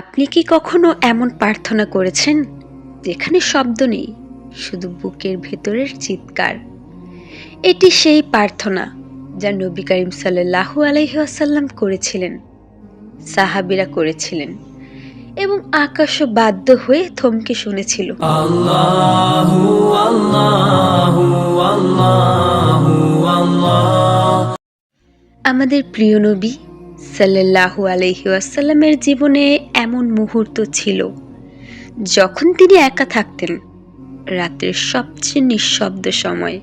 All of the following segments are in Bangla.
আপনি কি কখনো এমন প্রার্থনা করেছেন যেখানে শব্দ নেই, শুধু বুকের ভেতরের চিৎকার? এটি সেই প্রার্থনা যা নবী করিম সাল্লাল্লাহু আলাইহি ওয়াসাল্লাম করেছিলেন, সাহাবীরা করেছিলেন এবং আকাশও বাধ্য হয়ে থমকে শুনেছিল। আল্লাহু আল্লাহু আল্লাহু আল্লাহ। আমাদের প্রিয় নবী সাল্লাল্লাহু আলাইহি ওয়াসাল্লামের জীবনে এমন মুহূর্ত ছিল যখন তিনি একা থাকতেন, রাতের সবচেয়ে নিঃশব্দ সময়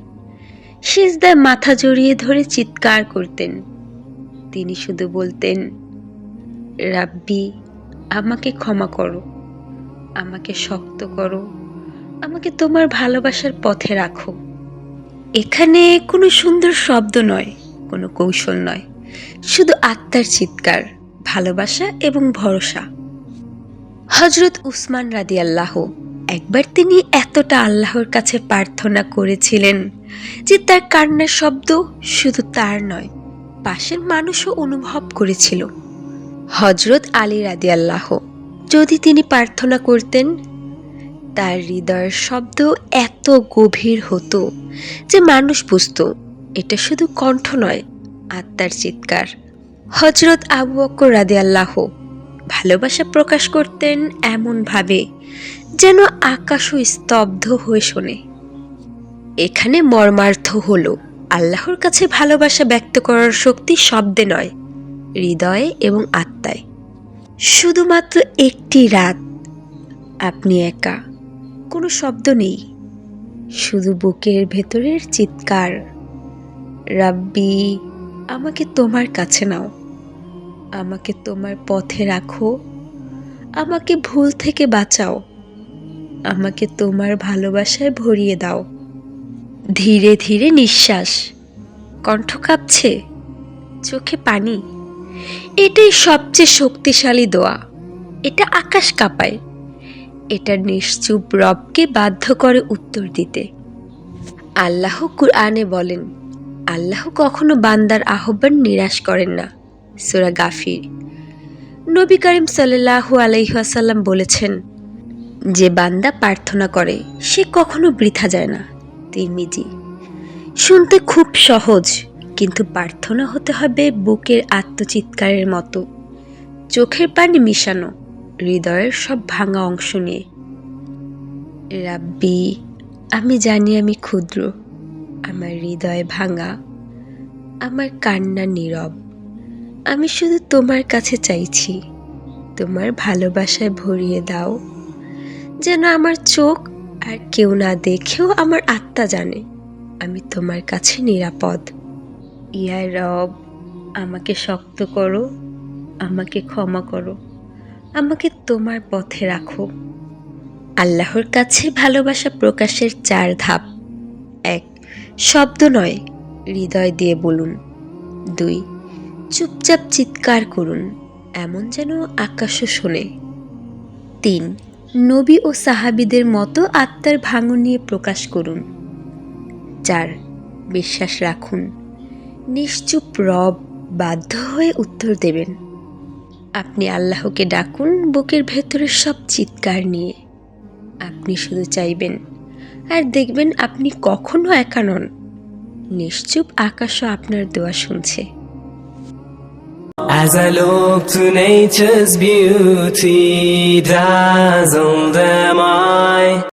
সিজদায় মাথা জড়িয়ে ধরে চিৎকার করতেন। তিনি শুধু বলতেন, রাব্বি, আমাকে ক্ষমা করো, আমাকে শক্ত করো, আমাকে তোমার ভালোবাসার পথে রাখো। এখানে কোনো সুন্দর শব্দ নয়, কোনো কৌশল নয়, শুধু আত্মার চিৎকার, ভালোবাসা এবং ভরসা। হযরত উসমান রাদিয়াল্লাহু, একবার তিনি এতটা আল্লাহর কাছে প্রার্থনা করেছিলেন যে তার কান্নার শব্দ শুধু তার নয়, পাশের মানুষও অনুভব করেছিল। হযরত আলী রাদিয়াল্লাহু, যদি তিনি প্রার্থনা করতেন, তার হৃদয়ের শব্দ এত গভীর হতো যে মানুষ বুঝত এটা শুধু কণ্ঠ নয়, আত্মার চিৎকার। হযরত আবু বকর রাদিয়াল্লাহু ভালোবাসা প্রকাশ করতেন এমনভাবে যেন আকাশও স্তব্ধ হয়ে শোনে। এখানে মর্মার্থ হলো, আল্লাহর কাছে ভালোবাসা ব্যক্ত করার শক্তি শব্দে নয়, হৃদয়ে এবং আত্মায়। শুধুমাত্র একটি রাত আপনি একা, কোনো শব্দ নেই, শুধু বুকের ভেতরের চিৎকার, রাব্বি, আমাকে তোমার কাছে নাও, আমাকে তোমার পথে রাখো, আমাকে ভুল থেকে বাঁচাও, আমাকে তোমার ভালোবাসায় ভরিয়ে দাও। ধীরে ধীরে নিঃশ্বাস, কণ্ঠ কাঁপছে, চোখে পানি। এটাই সবচেয়ে শক্তিশালী দোয়া। এটা আকাশ কাঁপায়, এটা নিশ্চুপ রবকে বাধ্য করে উত্তর দিতে। আল্লাহ কুরআনে বলেন, আল্লাহ কখনো বান্দার আহ্বান নিরাশ করেন না। সূরা গাফির। নবী করিম সাল্লাল্লাহু আলাইহি ওয়াসাল্লাম বলেছেন, যে বান্দা প্রার্থনা করে সে কখনো বৃথা যায় না। তিরমিজি। শুনতে খুব সহজ, কিন্তু প্রার্থনা হতে হবে বুকের আত্মচিৎকারের মতো, চোখের পানি মিশানো, হৃদয়ের সব ভাঙা অংশ নিয়ে। রাব্বি, আমি জানি আমি ক্ষুদ্র, আমার হৃদয় ভাঙা, আমার কান্না নীরব। আমি শুধু তোমার কাছে চাইছি, তোমার ভালোবাসায় ভরিয়ে দাও, যেন আমার চোখ আর কেউ না দেখেও আমার আত্মা জানে আমি তোমার কাছে নিরাপদ। ইয়া রব, আমাকে শক্ত করো, আমাকে ক্ষমা করো, আমাকে তোমার পথে রাখো। আল্লাহর কাছে ভালোবাসা প্রকাশের 4 ধাপ। 1. শব্দ নয়, হৃদয় দিয়ে বলুন। 2. চুপচাপ চিৎকার করুন, এমন যেন আকাশও শোনে। 3. নবী ও সাহাবীদের মতো আত্মার ভাঙন নিয়ে প্রকাশ করুন। 4. বিশ্বাস রাখুন, নিশ্চুপ রব বাধ্য হয়ে উত্তর দেবেন। আপনি আল্লাহকে ডাকুন বুকের ভেতরের সব চিৎকার নিয়ে। আপনি শুধু চাইবেন, আর দেখবেন আপনি কখনো একা নন। নিশ্চুপ আকাশও আপনার দোয়া শুনছে। As I look to nature's beauty, dazzled am I.